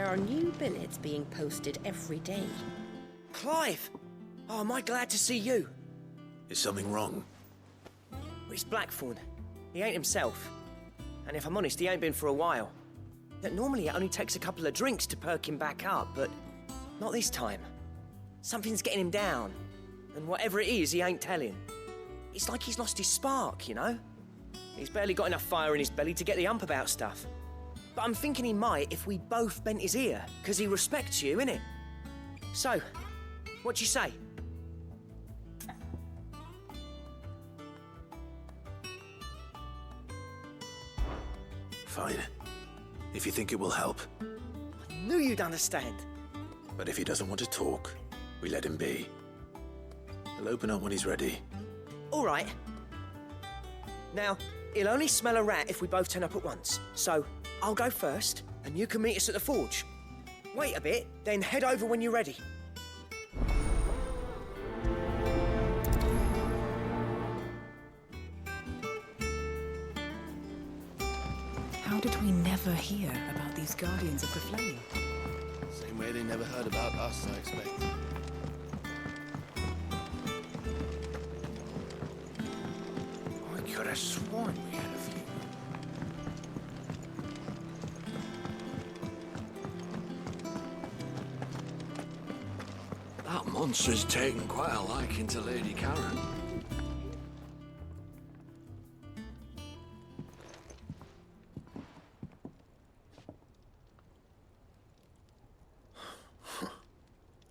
There are new billets being posted every day. Clive! Oh, am I glad to see you? Is something wrong? It's Blackthorn. He ain't himself. And if I'm honest, he ain't been for a while. Yet normally it only takes a couple of drinks to perk him back up, but not this time. Something's getting him down. And whatever it is, he ain't telling. It's like he's lost his spark, you know? He's barely got enough fire in his belly to get the ump about stuff. But I'm thinking he might if we both bent his ear, because he respects you, innit? So, what you say? Fine. If you think it will help. I knew you'd understand. But if he doesn't want to talk, we let him be. He'll open up when he's ready. All right. Now, he'll only smell a rat if we both turn up at once. So, I'll go first, and you can meet us at the forge. Wait a bit, then head over when you're ready. How did we never hear about these Guardians of the Flame? Same way they never heard about us, I expect. I could have sworn we had a few. That monster's taken quite a liking to Lady Karen.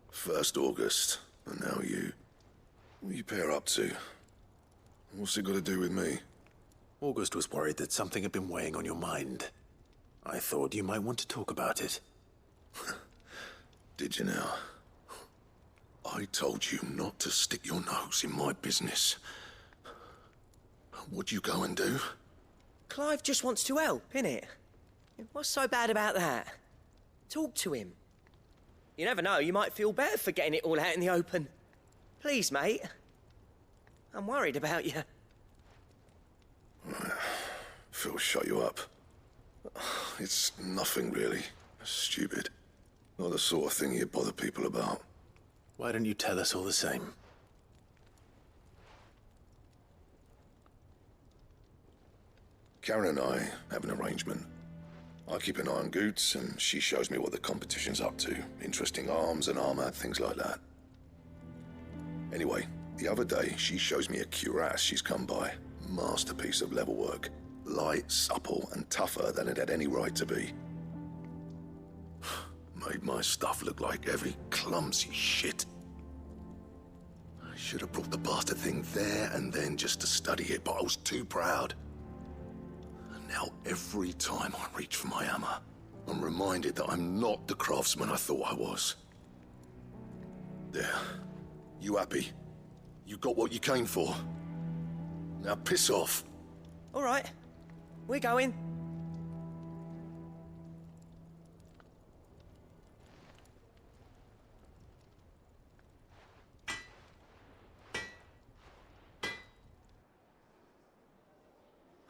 First August, and now you. What are you pair up to? What's it got to do with me? August was worried that something had been weighing on your mind. I thought you might want to talk about it. Did you now? I told you not to stick your nose in my business. What'd you go and do? Clive just wants to help, innit? What's so bad about that? Talk to him. You never know, you might feel better for getting it all out in the open. Please, mate. I'm worried about you. Phil shut you up. It's nothing really. Stupid. Not the sort of thing you bother people about. Why don't you tell us all the same? Karen and I have an arrangement. I keep an eye on Goots, and she shows me what the competition's up to. Interesting arms and armor, things like that. Anyway, the other day, she shows me a cuirass she's come by. Masterpiece of level work. Light, supple, and tougher than it had any right to be. Made my stuff look like heavy, clumsy shit. I should have brought the bastard thing there and then just to study it, but I was too proud. Now, every time I reach for my hammer, I'm reminded that I'm not the craftsman I thought I was. There. You happy? You got what you came for? Now piss off. All right. We're going.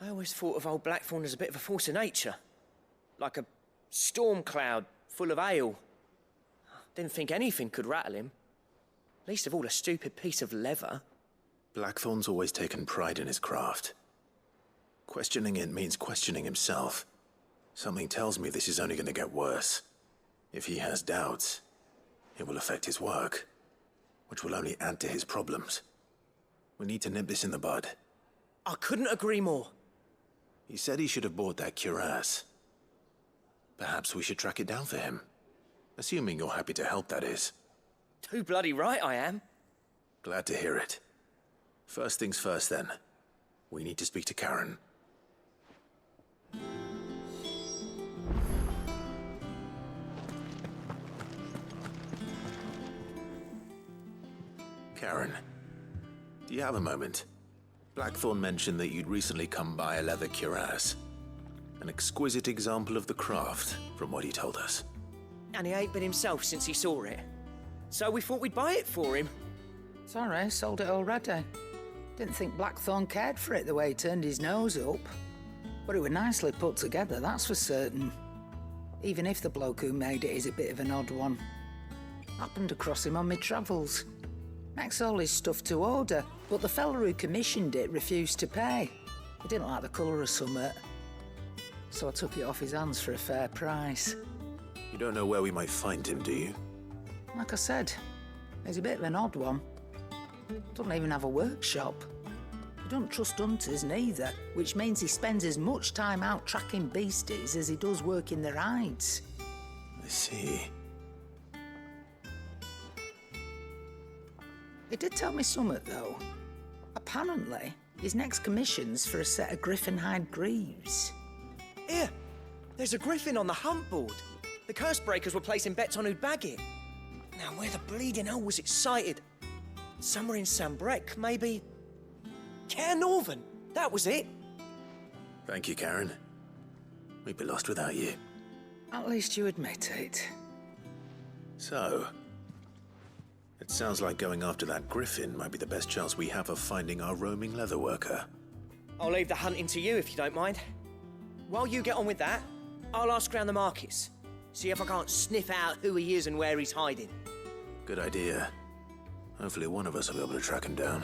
I always thought of old Blackthorn as a bit of a force of nature. Like a storm cloud full of hail. Didn't think anything could rattle him. Least of all a stupid piece of leather. Blackthorn's always taken pride in his craft. Questioning it means questioning himself. Something tells me this is only going to get worse. If he has doubts, it will affect his work, which will only add to his problems. We need to nip this in the bud. I couldn't agree more. He said he should have bought that cuirass. Perhaps we should track it down for him. Assuming you're happy to help, that is. Too bloody right I am. Glad to hear it. First things first, then. We need to speak to Karen. Karen, do you have a moment? Blackthorn mentioned that you'd recently come by a leather cuirass. An exquisite example of the craft, from what he told us. And he ain't been himself since he saw it. So we thought we'd buy it for him. Sorry, sold it already. Didn't think Blackthorn cared for it the way he turned his nose up. But it was nicely put together, that's for certain. even if the bloke who made it is a bit of an odd one. Happened across him on my travels. Makes all his stuff to order, but the fella who commissioned it refused to pay. He didn't like the colour of summit. So I took it off his hands for a fair price. You don't know where we might find him, do you? Like I said, he's a bit of an odd one. Doesn't even have a workshop. He don't trust hunters neither, which means he spends as much time out tracking beasties as he does working their hides. I see. He did tell me something, though. Apparently, his next commission's for a set of griffin hide greaves. Here, there's a griffin on the hunt board. The curse breakers were placing bets on who'd bag it. Now, where the bleeding hell was it sighted? Somewhere in Sambrec, maybe... Cairnorvon, that was it. Thank you, Karen. We'd be lost without you. At least you admit it. So, it sounds like going after that griffin might be the best chance we have of finding our roaming leatherworker. I'll leave the hunting to you if you don't mind. While you get on with that, I'll ask around the markets. See if I can't sniff out who he is and where he's hiding. Good idea. Hopefully one of us will be able to track him down.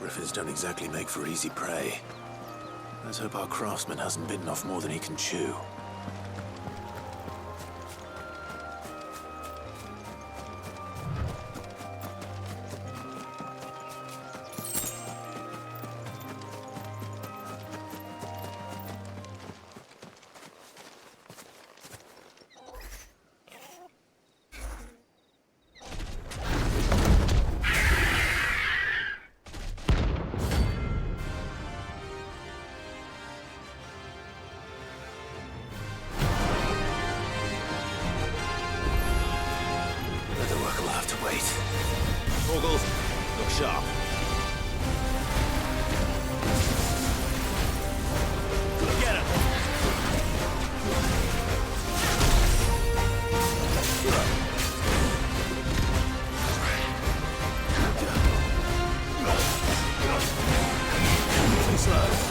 Griffins don't exactly make for easy prey. Let's hope our craftsman hasn't bitten off more than he can chew. Look sharp. Get him! Be slow.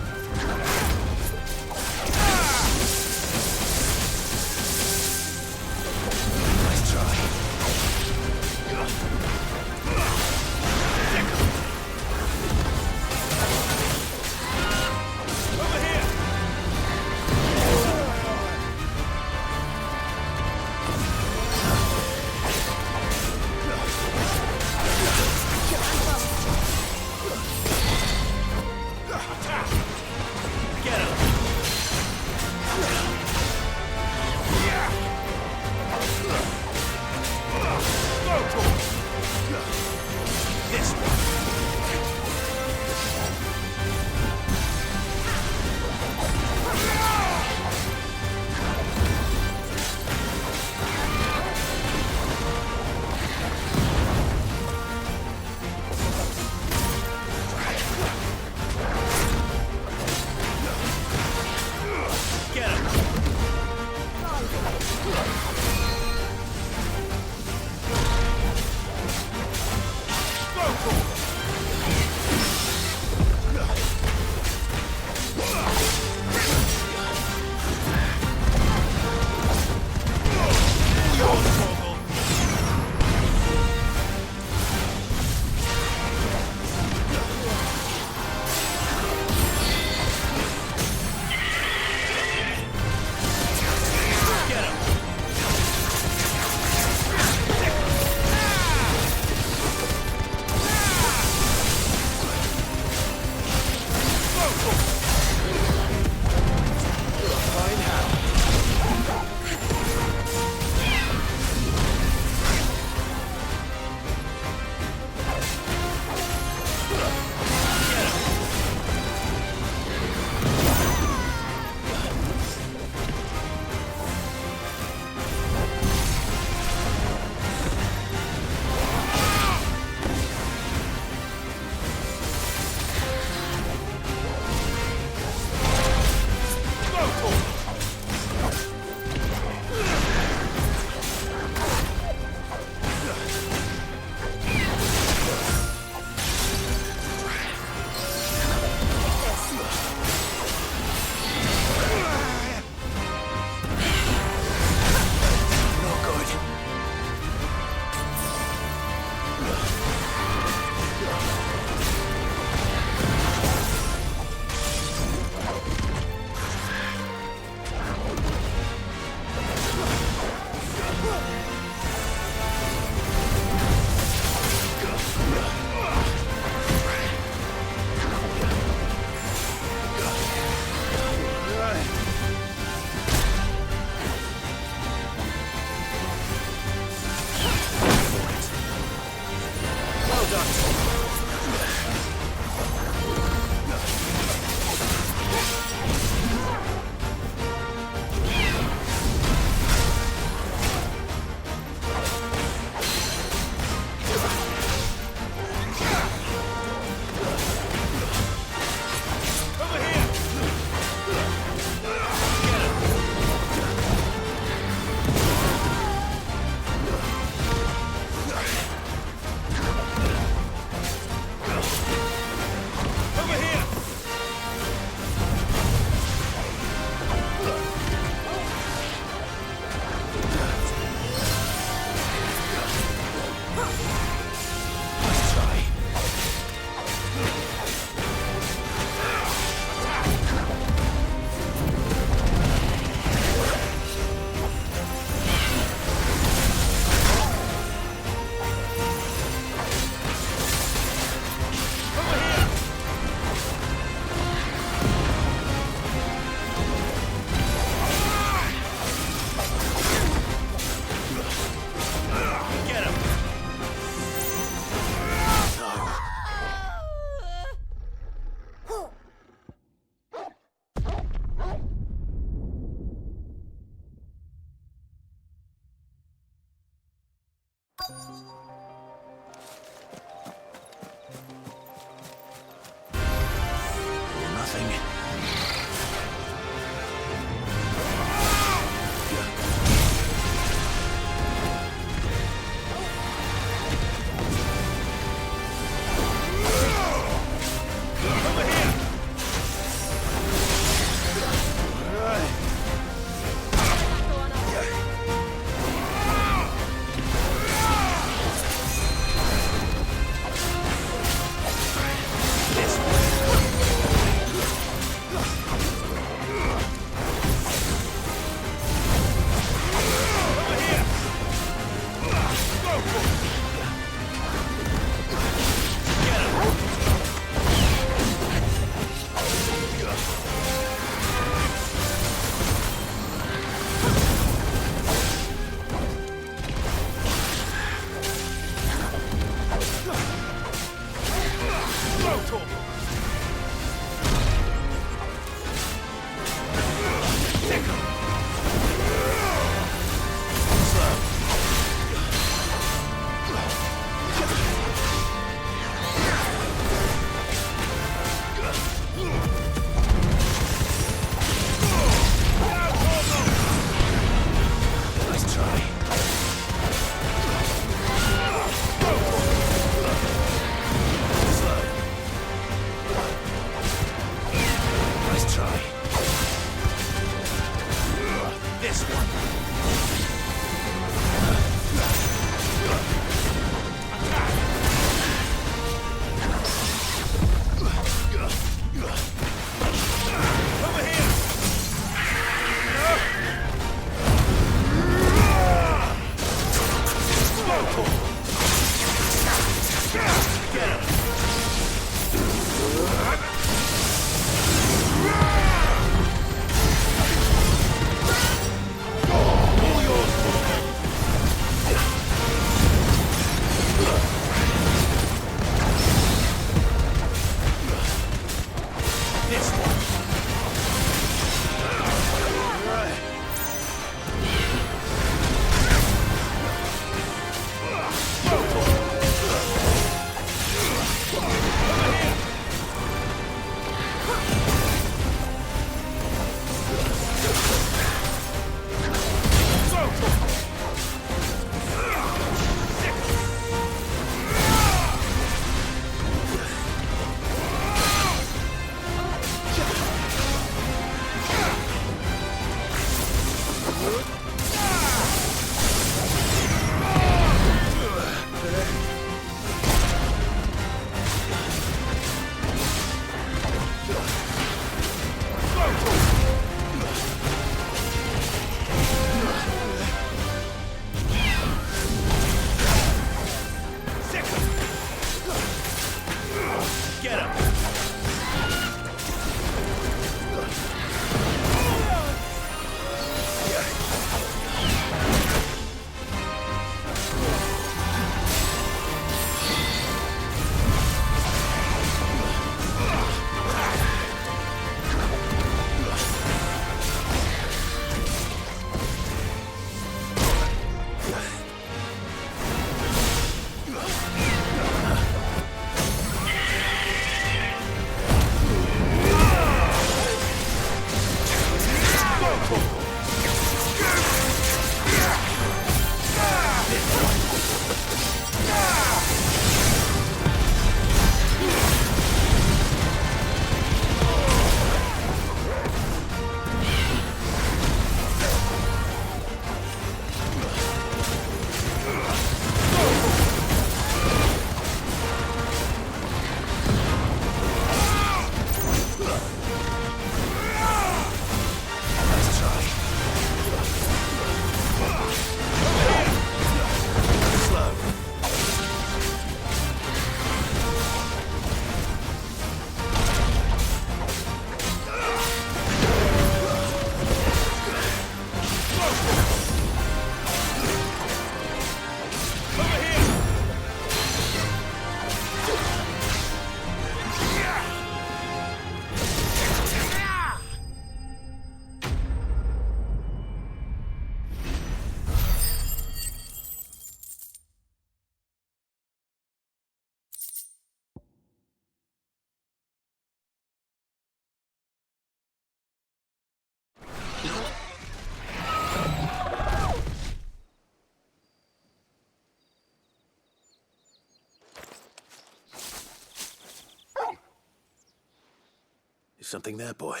Is something there, boy?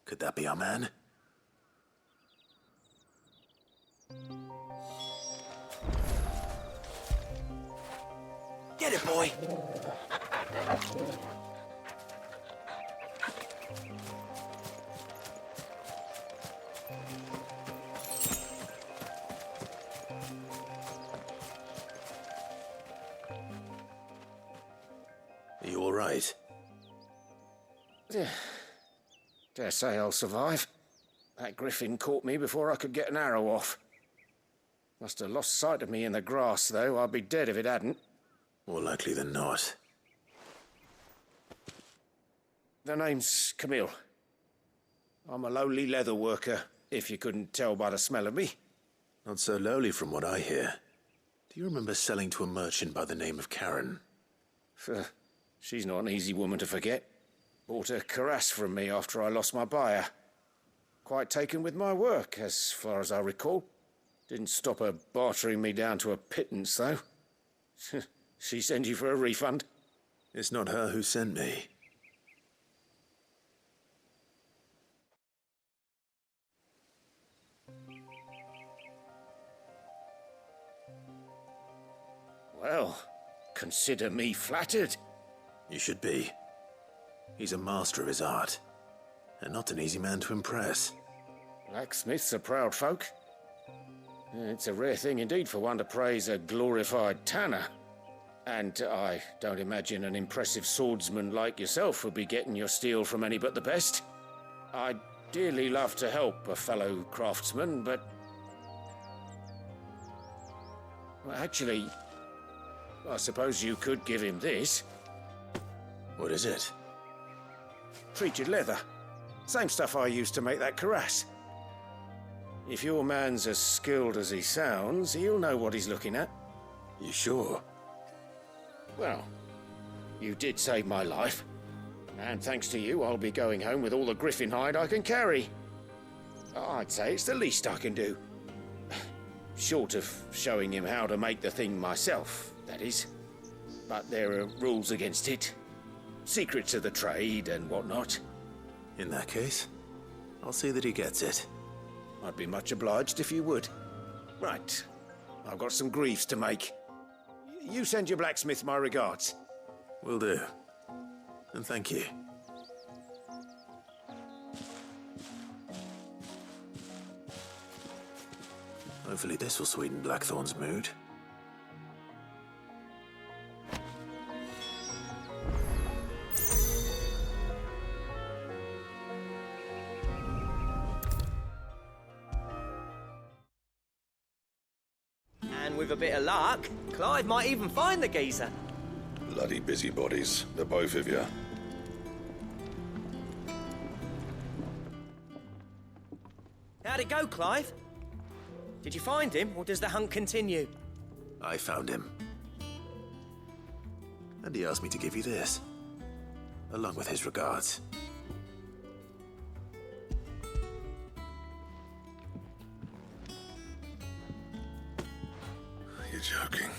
Could that be our man? Get it, boy! Are you all right? Dare say I'll survive. That griffin caught me before I could get an arrow off. Must have lost sight of me in the grass, though. I'd be dead if it hadn't. More likely than not. The name's Camille. I'm a lowly leather worker, if you couldn't tell by the smell of me. Not so lowly from what I hear. Do you remember selling to a merchant by the name of Karen? She's not an easy woman to forget. Bought a cuirass from me after I lost my buyer. Quite taken with my work, as far as I recall. Didn't stop her bartering me down to a pittance, though. She sent you for a refund? It's not her who sent me. Well, consider me flattered. You should be. He's a master of his art, and not an easy man to impress. Blacksmiths are proud folk. It's a rare thing indeed for one to praise a glorified tanner. And I don't imagine an impressive swordsman like yourself would be getting your steel from any but the best. I'd dearly love to help a fellow craftsman, but... Well, actually, I suppose you could give him this. What is it? Treated leather. Same stuff I used to make that cuirass. If your man's as skilled as he sounds, he'll know what he's looking at. You sure? Well, you did save my life. And thanks to you, I'll be going home with all the griffin hide I can carry. I'd say it's the least I can do. Short of showing him how to make the thing myself, that is. But there are rules against it. Secrets of the trade and whatnot. In that case, I'll see that he gets it. I'd be much obliged if you would. Right. I've got some greaves to make. You send your blacksmith my regards. Will do. And thank you. Hopefully this will sweeten Blackthorn's mood. And with a bit of luck, Clive might even find the geezer. Bloody busybodies, the both of you. How'd it go, Clive? Did you find him, or does the hunt continue? I found him. And he asked me to give you this, along with his regards. You're joking.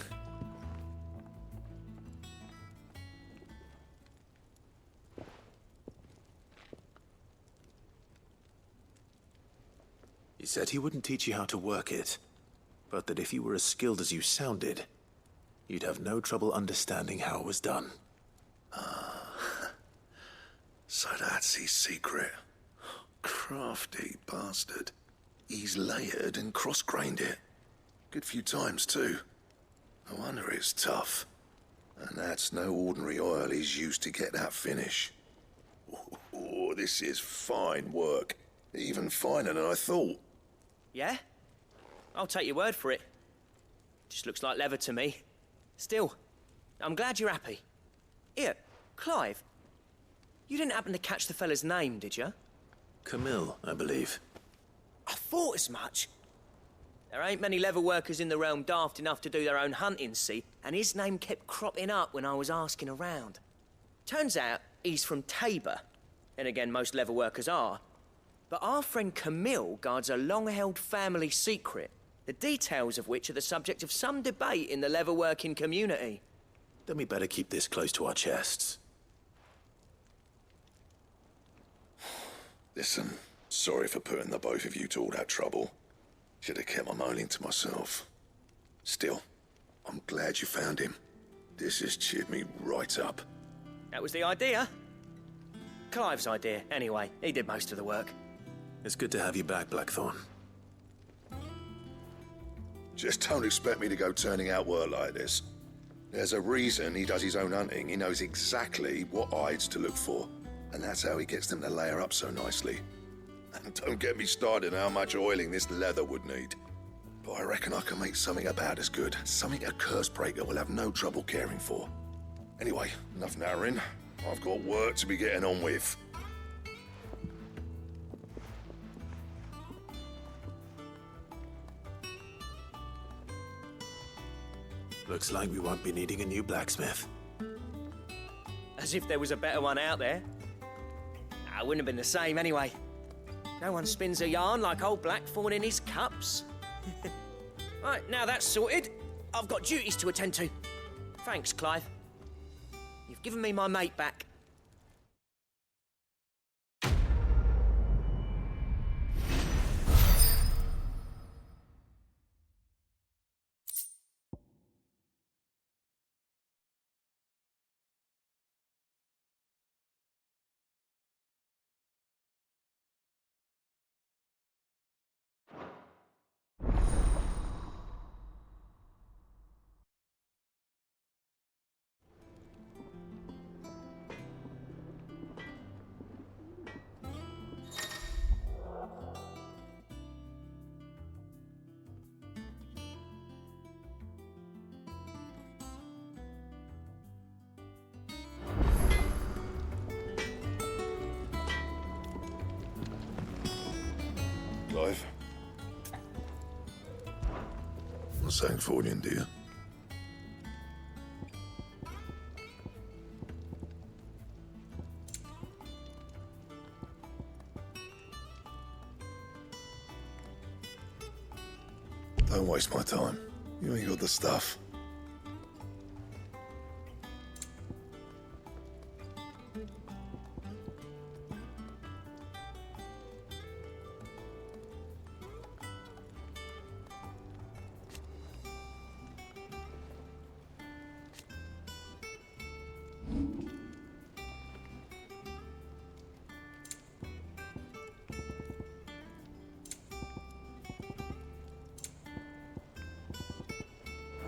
He said he wouldn't teach you how to work it, but that if you were as skilled as you sounded, you'd have no trouble understanding how it was done. So that's his secret. Crafty bastard. He's layered and cross-grained it. Good few times, too. No wonder it's tough. And that's no ordinary oil he's used to get that finish. Oh, this is fine work. Even finer than I thought. Yeah? I'll take your word for it. Just looks like leather to me. Still, I'm glad you're happy. Here, Clive. You didn't happen to catch the fella's name, did you? Camille, I believe. I thought as much. There ain't many leather workers in the realm daft enough to do their own hunting, see? And his name kept cropping up when I was asking around. Turns out he's from Tabor. And again, most leather workers are. But our friend Camille guards a long-held family secret the details of which are the subject of some debate in the leatherworking community. Then we better keep this close to our chests. Listen, sorry for putting the both of you to all that trouble. Should have kept my moaning to myself. Still, I'm glad you found him. This has cheered me right up. That was the idea. Clive's idea, anyway. He did most of the work. It's good to have you back, Blackthorn. Just don't expect me to go turning out work like this. There's a reason he does his own hunting. He knows exactly what hides to look for. And that's how he gets them to layer up so nicely. And don't get me started on how much oiling this leather would need. But I reckon I can make something about as good. Something a Cursebreaker will have no trouble caring for. Anyway, enough narrowing. I've got work to be getting on with. Looks like we won't be needing a new blacksmith. As if there was a better one out there. It wouldn't have been the same anyway. No one spins a yarn like old Blackthorn in his cups. Right, now that's sorted, I've got duties to attend to. Thanks, Clive. You've given me my mate back. Clive? Not saying for you, dear. Don't waste my time. You ain't got the stuff.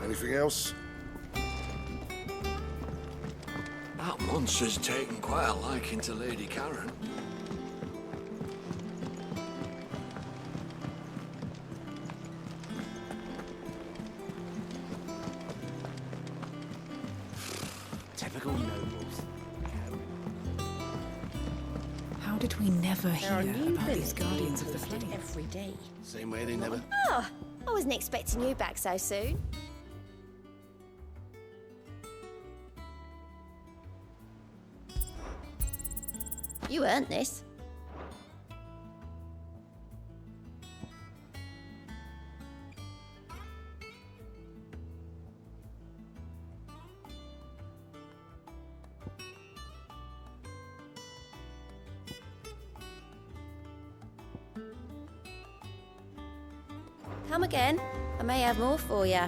Anything else? That monster's taken quite a liking to Lady Karen. Typical nobles. How did we never There are hear new about these billets being guardians of the posted flame? every day. Same way they never... Oh, I wasn't expecting you back so soon. You earned this. Come again. I may have more for you.